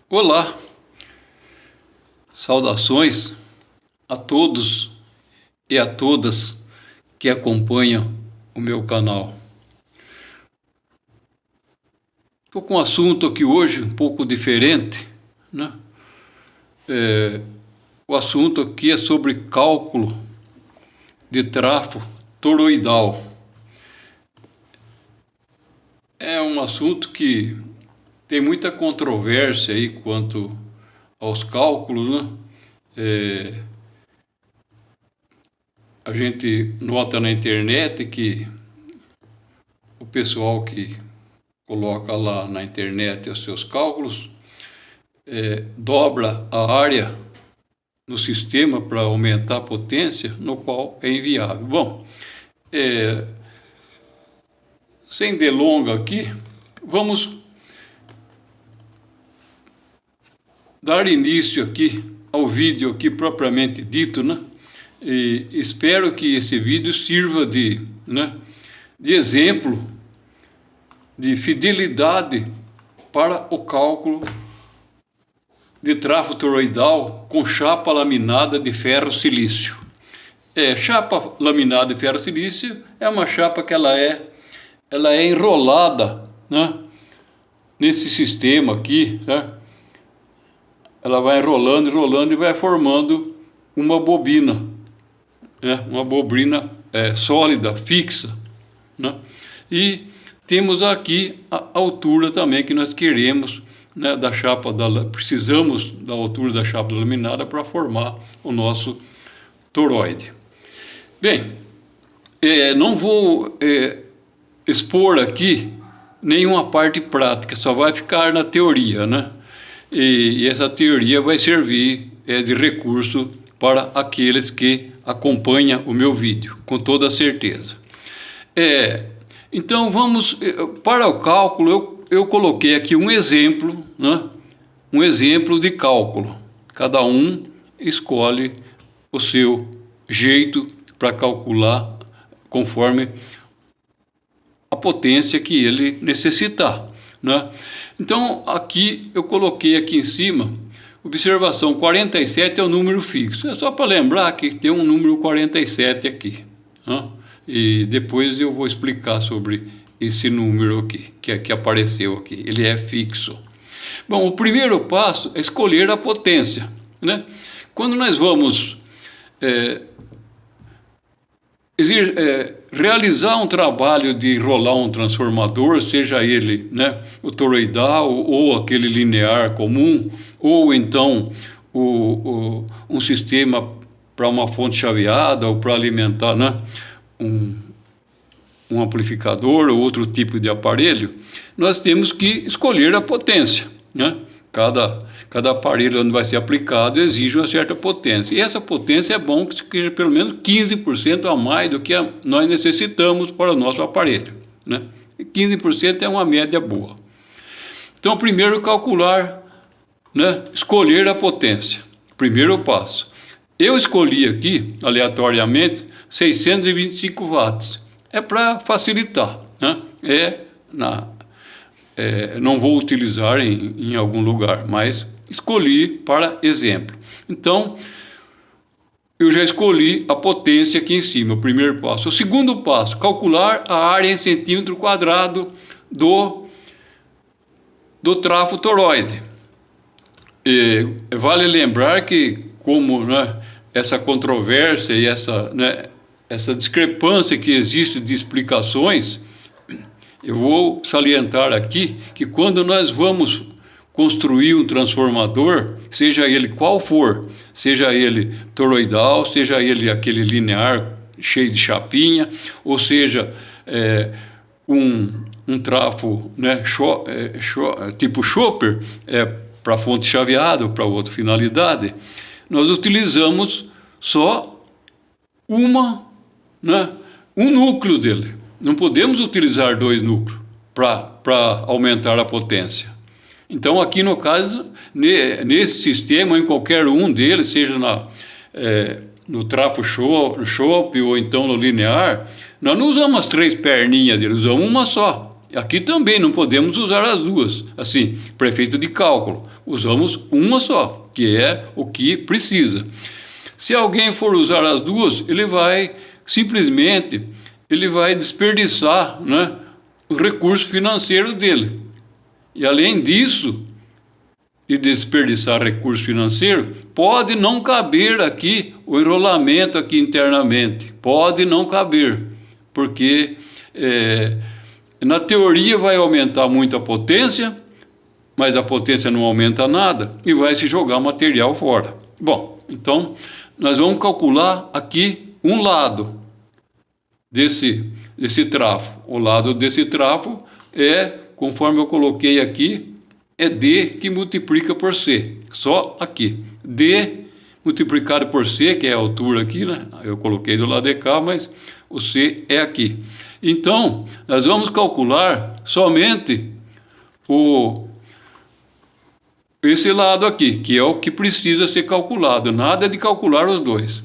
Olá, saudações a todos e a todas que acompanham o meu canal. Estou com um assunto aqui hoje um pouco diferente, né? O assunto aqui é sobre cálculo de trafo toroidal. É um assunto que tem muita controvérsia aí quanto aos cálculos, né? A gente nota na internet que o pessoal que coloca lá na internet os seus cálculos dobra a área no sistema para aumentar a potência, no qual é inviável. Bom, sem delonga aqui, vamos dar início aqui ao vídeo aqui propriamente dito, né? E espero que esse vídeo sirva de exemplo de fidelidade para o cálculo de trafo toroidal com chapa laminada de ferro-silício. Chapa laminada de ferro-silício é uma chapa que ela é enrolada, né, nesse sistema aqui, né? Ela vai enrolando e vai formando uma bobina, né? Uma bobina sólida, fixa, né? E temos aqui a altura também que nós queremos, né, da chapa, precisamos da altura da chapa laminada para formar o nosso toroide. Bem, não vou expor aqui nenhuma parte prática, só vai ficar na teoria, né? E essa teoria vai servir de recurso para aqueles que acompanham o meu vídeo, com toda certeza. Então vamos, para o cálculo, eu coloquei aqui um exemplo, né? Um exemplo de cálculo. Cada um escolhe o seu jeito para calcular conforme a potência que ele necessitar, né? Então aqui eu coloquei aqui em cima, observação 47 é o número fixo. É só para lembrar que tem um número 47 aqui, né? E depois eu vou explicar sobre esse número aqui, que apareceu aqui. Ele é fixo. Bom, o primeiro passo é escolher a potência, né? Quando nós vamos realizar um trabalho de enrolar um transformador, seja ele, né, o toroidal ou aquele linear comum, ou então um sistema para uma fonte chaveada ou para alimentar, né, um amplificador ou outro tipo de aparelho, nós temos que escolher a potência, né? Cada aparelho onde vai ser aplicado exige uma certa potência. E essa potência é bom que seja pelo menos 15% a mais do que nós necessitamos para o nosso aparelho, né? E 15% é uma média boa. Então, primeiro calcular, né? Escolher a potência. Primeiro passo. Eu escolhi aqui, aleatoriamente, 625 watts. É para facilitar, né? Não vou utilizar em algum lugar, mas escolhi para exemplo. Então, eu já escolhi a potência aqui em cima, o primeiro passo. O segundo passo, calcular a área em centímetro quadrado do trafo toroide. Vale lembrar que, como, né, essa controvérsia e essa discrepância que existe de explicações, eu vou salientar aqui que quando nós vamos construir um transformador, seja ele qual for, seja ele toroidal, seja ele aquele linear cheio de chapinha, ou seja, um trafo, né, tipo chopper, para fonte chaveada ou para outra finalidade, nós utilizamos só um núcleo dele. Não podemos utilizar dois núcleos para aumentar a potência. Então, aqui no caso, nesse sistema, em qualquer um deles, seja no trafo chope ou então no linear, nós não usamos as três perninhas dele, usamos uma só. Aqui também não podemos usar as duas, assim, para efeito de cálculo. usamos uma só, que é o que precisa. Se alguém for usar as duas, ele vai desperdiçar, né, o recurso financeiro dele. E além disso, de desperdiçar recurso financeiro, pode não caber aqui o enrolamento aqui internamente, pode não caber, porque na teoria vai aumentar muito a potência, mas a potência não aumenta nada e vai se jogar material fora. Bom, então nós vamos calcular aqui um lado desse trafo. O lado desse trafo conforme eu coloquei aqui, é D que multiplica por C, só aqui. D multiplicado por C, que é a altura aqui, né? Eu coloquei do lado de cá, mas o C é aqui. Então, nós vamos calcular somente esse lado aqui, que é o que precisa ser calculado, nada de calcular os dois.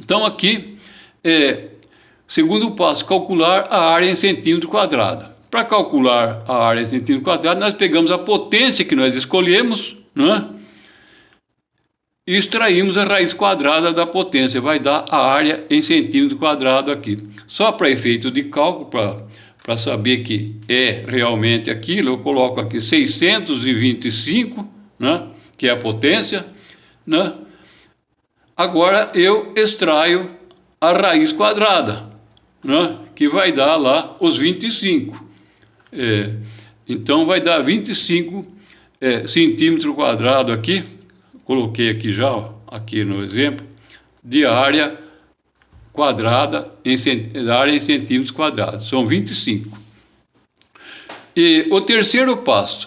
Então, aqui, segundo passo, calcular a área em centímetro quadrado. Para calcular a área em centímetro quadrado, nós pegamos a potência que nós escolhemos, né? E extraímos a raiz quadrada da potência, vai dar a área em centímetro quadrado aqui. Só para efeito de cálculo, para saber que é realmente aquilo, eu coloco aqui 625, né? Que é a potência, né? Agora eu extraio a raiz quadrada, né? Que vai dar lá os 25. Então vai dar 25 centímetros quadrados aqui, coloquei aqui já, ó, aqui no exemplo, de área quadrada, área em centímetros quadrados, são 25. E o terceiro passo,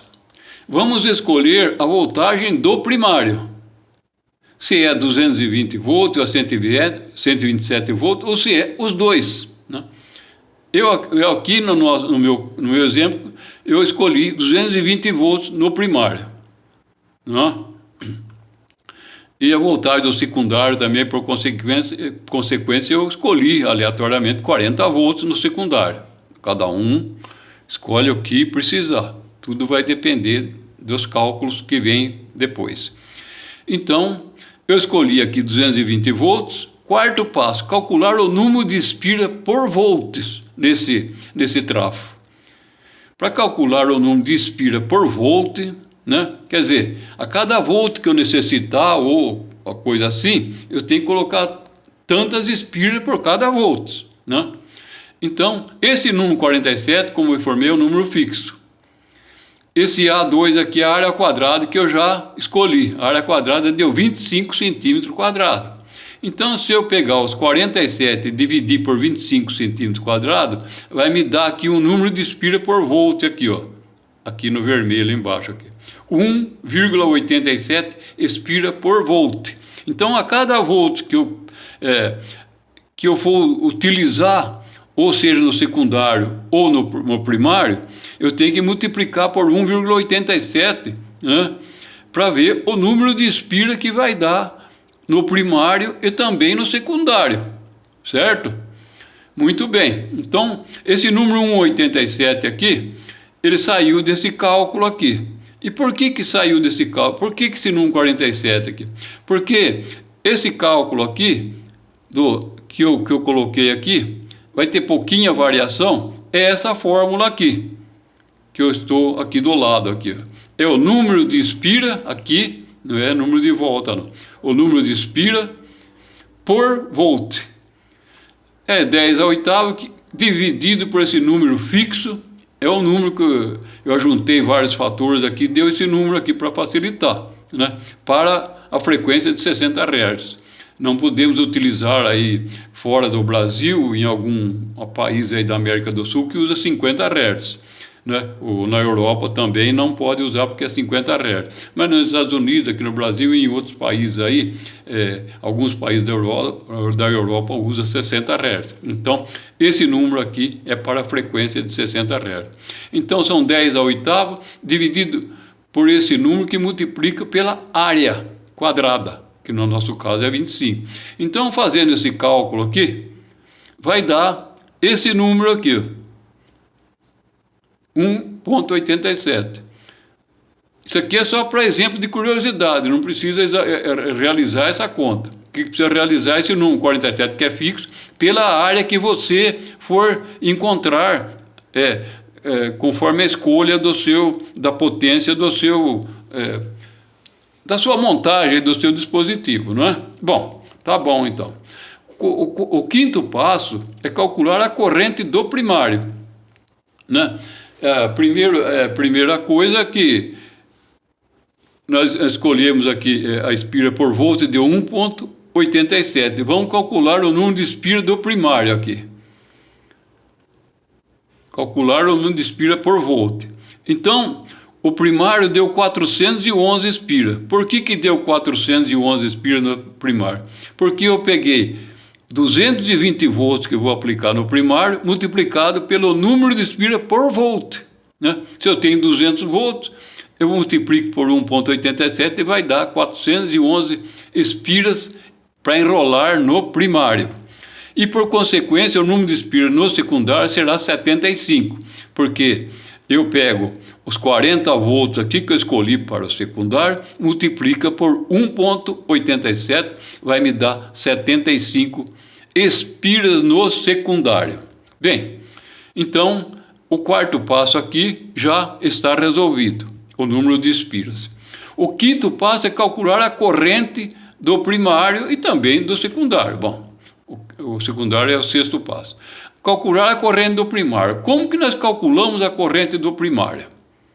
vamos escolher a voltagem do primário, se é 220 volts ou 127 volts, ou se é os dois, né? Eu aqui no meu exemplo, eu escolhi 220 volts no primário, né? E a voltagem do secundário também, por consequência, eu escolhi aleatoriamente 40 volts no secundário. Cada um escolhe o que precisar. Tudo vai depender dos cálculos que vêm depois. Então, eu escolhi aqui 220 volts. Quarto passo, calcular o número de espira por volts nesse trafo. Para calcular o número de espira por volt, né? Quer dizer, a cada volt que eu necessitar ou uma coisa assim, eu tenho que colocar tantas espiras por cada volt, né? Então, esse número 47, como eu informei, é um número fixo. Esse A2 aqui é a área quadrada que eu já escolhi. A área quadrada deu 25 centímetros quadrados. Então, se eu pegar os 47 e dividir por 25 centímetros quadrados, vai me dar aqui um número de espira por volt aqui, ó. Aqui no vermelho embaixo aqui. 1,87 espira por volt. Então, a cada volt que eu for utilizar, ou seja, no secundário ou no primário, eu tenho que multiplicar por 1,87, né, para ver o número de espira que vai dar no primário e também no secundário, certo? Muito bem. Então, esse número 1,87 aqui, ele saiu desse cálculo aqui. E por que saiu desse cálculo? Por que esse número 47 aqui? Porque esse cálculo aqui, que eu coloquei aqui, vai ter pouquinha variação, é essa fórmula aqui, que eu estou aqui do lado, aqui, ó. É o número de espira aqui, não é número de volta, não. O número de espira por volt. É 10 a oitava dividido por esse número fixo. É o número que eu ajuntei vários fatores aqui, deu esse número aqui para facilitar, né? Para a frequência de 60 Hz. Não podemos utilizar aí fora do Brasil, em algum país aí da América do Sul, que usa 50 Hz. Né? Na Europa também não pode usar porque é 50 Hz. Mas nos Estados Unidos, aqui no Brasil e em outros países aí, alguns países da Europa usam 60 Hz. Então, esse número aqui é para a frequência de 60 Hz. Então, são 10 a oitava dividido por esse número que multiplica pela área quadrada, que no nosso caso é 25. Então, fazendo esse cálculo aqui, vai dar esse número aqui, 1,87. Isso aqui é só para exemplo de curiosidade, não precisa realizar essa conta. O que precisa realizar esse número 47, que é fixo, pela área que você for encontrar, conforme a escolha da potência da sua montagem, do seu dispositivo, não é? Bom, tá bom então. O quinto passo é calcular a corrente do primário, né? Primeira coisa que nós escolhemos aqui a espira por volt de 1,87. Vamos calcular o número de espira do primário aqui. Calcular o número de espira por volt. Então, o primário deu 411 espira. Por que deu 411 espira no primário? Porque eu peguei 220 volts que eu vou aplicar no primário, multiplicado pelo número de espira por volt, né? Se eu tenho 200 volts, eu multiplico por 1,87 e vai dar 411 espiras para enrolar no primário. E por consequência, o número de espira no secundário será 75, porque eu pego os 40 volts aqui que eu escolhi para o secundário, multiplica por 1,87, vai me dar 75 espiras no secundário. Bem, então o quarto passo aqui já está resolvido, o número de espiras. O quinto passo é calcular a corrente do primário e também do secundário. Bom, o secundário é o sexto passo. Calcular a corrente do primário. Como que nós calculamos a corrente do primário,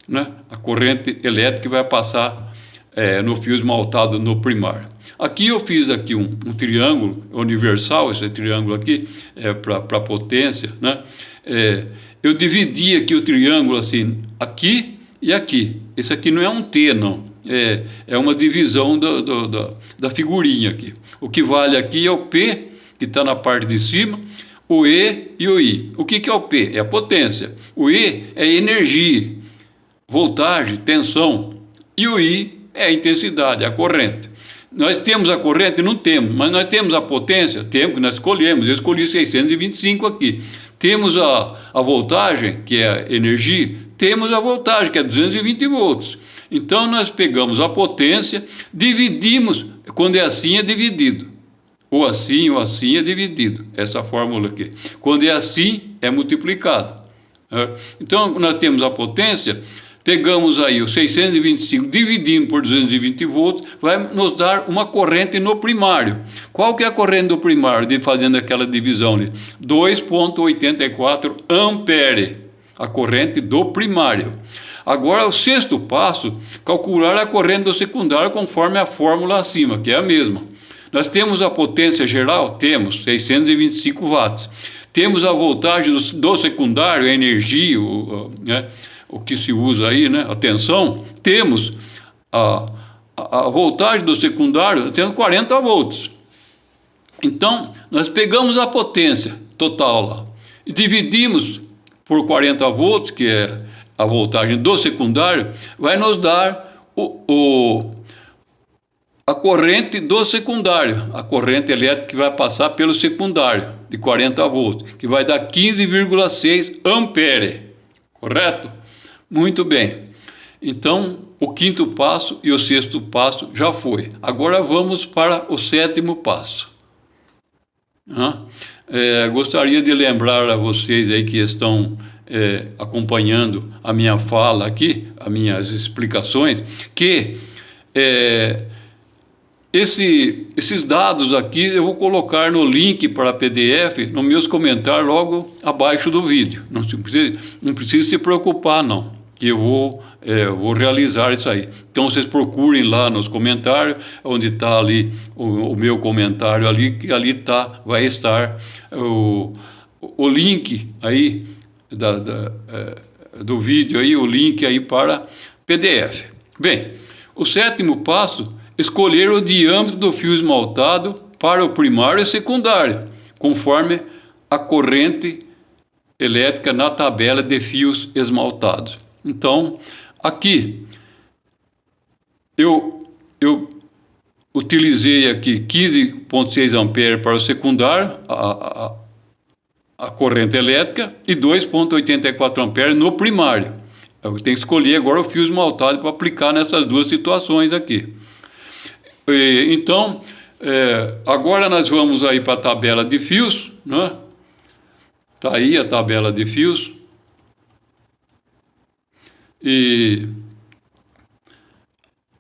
né? A corrente elétrica que vai passar no fio esmaltado no primário. Aqui eu fiz aqui um triângulo universal, esse triângulo aqui é para potência, né? Eu dividi aqui o triângulo assim, aqui e aqui. Esse aqui não é um T, não. É uma divisão da figurinha aqui. O que vale aqui é o P, que está na parte de cima, o E e o I. O que é o P? É a potência. O E é energia, voltagem, tensão. E o I é a intensidade, a corrente. Nós temos a corrente? Não temos, mas nós temos a potência? Temos, que nós escolhemos. Eu escolhi 625 aqui. Temos a voltagem, que é a energia? Temos a voltagem, que é 220 volts. Então, nós pegamos a potência, dividimos, quando é assim, é dividido. Ou assim é dividido. Essa fórmula aqui. Quando é assim, é multiplicado. Então, nós temos a potência, pegamos aí o 625, dividindo por 220 volts, vai nos dar uma corrente no primário. Qual que é a corrente do primário, fazendo aquela divisão ali? 2,84 ampere, a corrente do primário. Agora, o sexto passo, calcular a corrente do secundário conforme a fórmula acima, que é a mesma. Nós temos a potência geral? Temos, 625 watts. Temos a voltagem do secundário, a energia, o que se usa aí, né? A tensão. Temos a voltagem do secundário, temos 40 volts. Então, nós pegamos a potência total lá e dividimos por 40 volts, que é a voltagem do secundário, vai nos dar a corrente do secundário, a corrente elétrica que vai passar pelo secundário, de 40 volts, que vai dar 15,6 ampere, correto? Muito bem. Então, o quinto passo e o sexto passo já foi. Agora vamos para o sétimo passo. Gostaria de lembrar a vocês aí que estão acompanhando a minha fala aqui, as minhas explicações, que esses dados aqui eu vou colocar no link para PDF, nos meus comentários logo abaixo do vídeo. Não precisa se preocupar não, que eu vou realizar isso aí. Então vocês procurem lá nos comentários, onde está ali o meu comentário ali, que ali vai estar o link aí do vídeo aí, o link aí para PDF. Bem, o sétimo passo, escolher o diâmetro do fio esmaltado para o primário e secundário, conforme a corrente elétrica na tabela de fios esmaltados. Então, aqui, eu utilizei aqui 15,6 amperes para o secundário, a corrente elétrica, e 2,84 amperes no primário. Eu tenho que escolher agora o fio esmaltado para aplicar nessas duas situações aqui. Então, agora nós vamos aí para a tabela de fios, né? Está aí a tabela de fios. E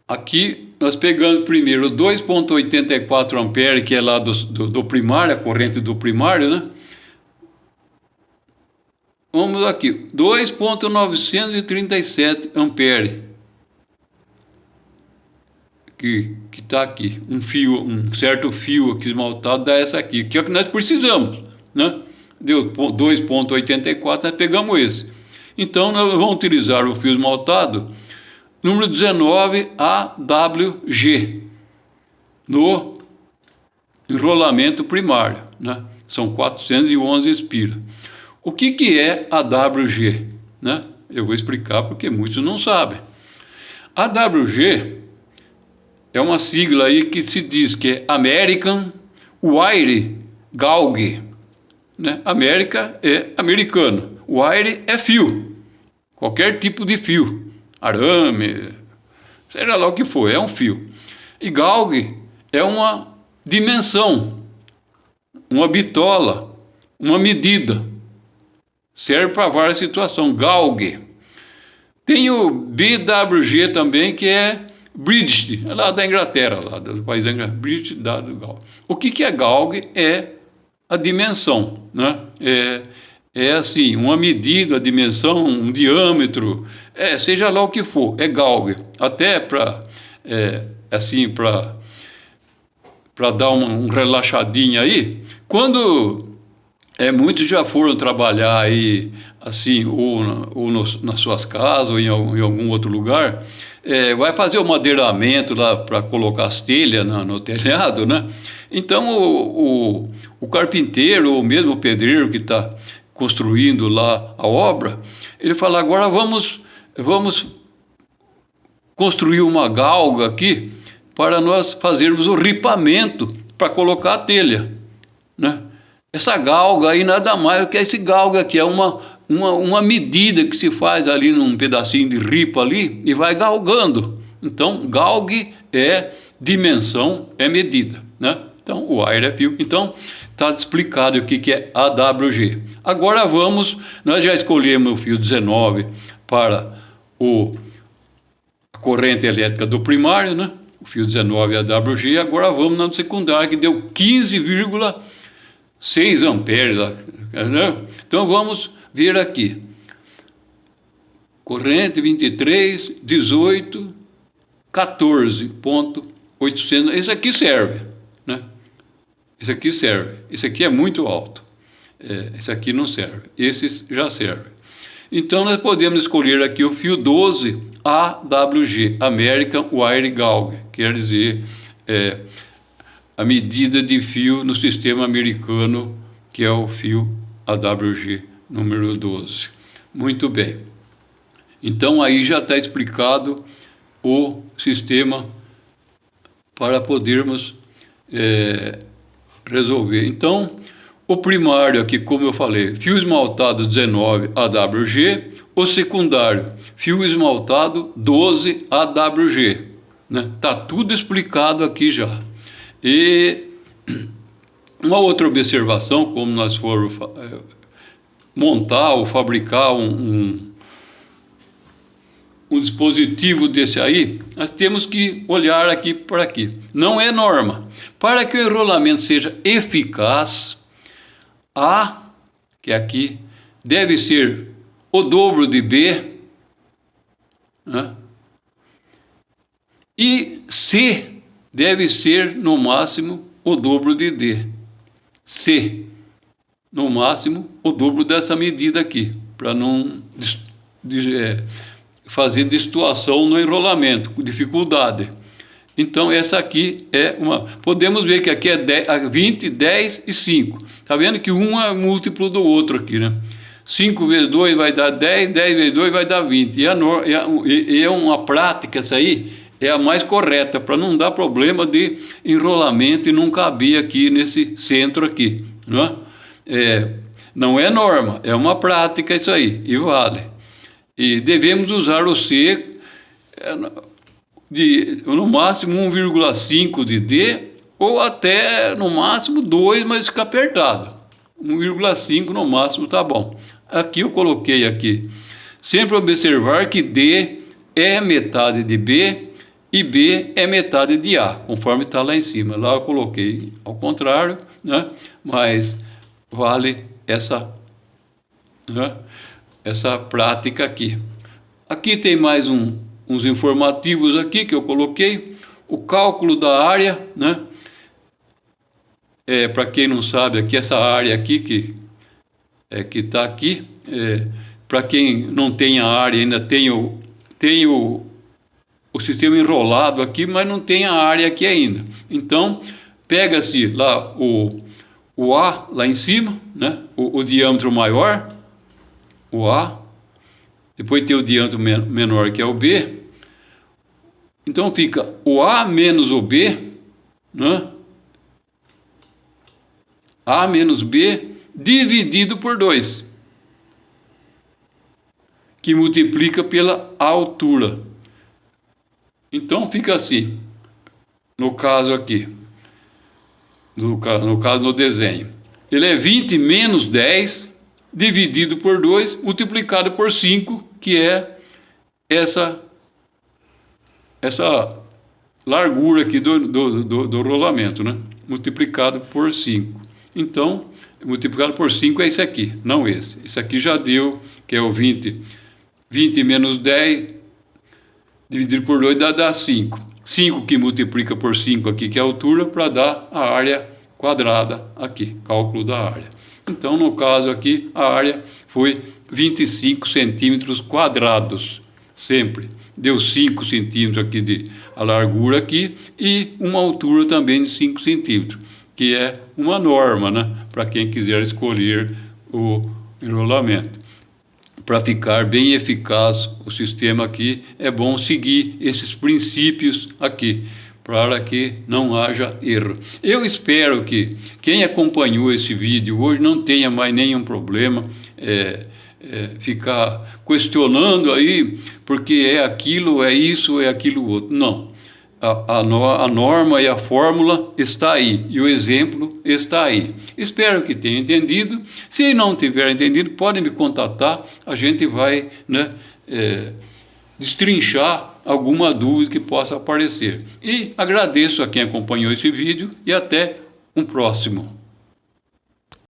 aqui nós pegamos primeiro 2,84 ampere, que é lá do primário, a corrente do primário, né? Vamos aqui, 2,937 ampere, que está aqui, um certo fio aqui esmaltado dá essa aqui, que é o que nós precisamos, né? Deu 2,84, nós pegamos esse. Então, nós vamos utilizar o fio esmaltado número 19 AWG no enrolamento primário, né? São 411 espiras. O que é AWG, né? Eu vou explicar porque muitos não sabem. AWG é uma sigla aí que se diz que é American Wire Gauge, né? América é americano, wire é fio, qualquer tipo de fio, arame, seja lá o que for, é um fio. E gauge é uma dimensão, uma bitola, uma medida. Serve para várias situações, gauge. Tem o BWG também, que é British, lá da Inglaterra, lá do país da Inglaterra, British dado gauge. O que é gauge? É a dimensão, né? É assim, uma medida, a dimensão, um diâmetro, seja lá o que for, é gauge. Até para, assim, para dar um relaxadinho aí, quando muitos já foram trabalhar aí, assim, ou nas suas casas, ou em algum outro lugar, vai fazer o madeiramento lá para colocar as telhas no telhado, né? Então, o carpinteiro, ou mesmo o pedreiro que está construindo lá a obra, ele fala, agora vamos construir uma galga aqui para nós fazermos o ripamento para colocar a telha, né? Essa galga aí nada mais do que esse galga aqui, é uma medida que se faz ali num pedacinho de ripa ali e vai galgando. Então, galgue é dimensão, é medida, né? Então, o wire é fio. Então, está explicado o que é AWG. Agora nós já escolhemos o fio 19 para a corrente elétrica do primário, né? O fio 19 AWG. Agora vamos no secundário, que deu 15,6 amperes, né? Então, vamos ver aqui. Corrente 23, 18, 14,800. Esse aqui serve, né? Esse aqui serve. Esse aqui é muito alto. Esse aqui não serve. Esse já serve. Então, nós podemos escolher aqui o fio 12 AWG, American Wire Gauge, quer dizer, a medida de fio no sistema americano, que é o fio AWG número 12. Muito bem. Então, aí já está explicado o sistema para podermos resolver. Então, o primário aqui, como eu falei, fio esmaltado 19 AWG, o secundário, fio esmaltado 12 AWG, né? Tá tudo explicado aqui já. E uma outra observação, como nós formos montar ou fabricar um dispositivo desse aí, nós temos que olhar aqui para aqui. Não é norma. Para que o enrolamento seja eficaz, A, que é aqui, deve ser o dobro de B, né? E C deve ser, no máximo, o dobro de D. C, no máximo, o dobro dessa medida aqui, para não fazer destoação no enrolamento, com dificuldade. Então, essa aqui podemos ver que aqui é 20, 10 e 5. Está vendo que um é múltiplo do outro aqui, né? 5 vezes 2 vai dar 10, 10 vezes 2 vai dar 20. E é uma prática, essa aí é a mais correta, para não dar problema de enrolamento e não caber aqui nesse centro aqui, não é? Não é norma, é uma prática isso aí, e vale. E devemos usar o C de no máximo 1,5 de D, ou até no máximo 2, mas fica apertado. 1,5 no máximo tá bom. Aqui eu coloquei aqui. Sempre observar que D é metade de B e B é metade de A, conforme está lá em cima. Lá eu coloquei ao contrário, né? Mas vale essa, né? Essa prática aqui. Aqui tem mais uns informativos aqui que eu coloquei. O cálculo da área, né? Para quem não sabe, aqui essa área aqui que está aqui, para quem não tem a área, ainda tem o sistema enrolado aqui, mas não tem a área aqui ainda. Então, pega-se lá o A lá em cima, né? O diâmetro maior, o A, depois tem o diâmetro menor, que é o B. Então fica o A menos o B, né? A menos B dividido por 2, que multiplica pela altura. Então fica assim, no caso aqui, no caso no desenho. Ele é 20 menos 10 dividido por 2, multiplicado por 5, que é essa largura aqui do rolamento, né? Multiplicado por 5. Então, multiplicado por 5 é esse aqui, não esse. Esse aqui já deu, que é o 20 menos 10 dividido por 2 dá 5. 5 que multiplica por 5 aqui, que é a altura, para dar a área quadrada aqui, cálculo da área. Então, no caso aqui, a área foi 25 centímetros quadrados, sempre. Deu 5 centímetros aqui de a largura aqui e uma altura também de 5 centímetros, que é uma norma, né, para quem quiser escolher o enrolamento. Para ficar bem eficaz o sistema aqui, é bom seguir esses princípios aqui, para que não haja erro. Eu espero que quem acompanhou esse vídeo hoje não tenha mais nenhum problema, ficar questionando aí, porque é aquilo, é isso, é aquilo outro. Não. A norma e a fórmula está aí, e o exemplo está aí. Espero que tenha entendido. Se não tiver entendido, podem me contatar, a gente vai, né, destrinchar alguma dúvida que possa aparecer. E agradeço a quem acompanhou esse vídeo e até um próximo.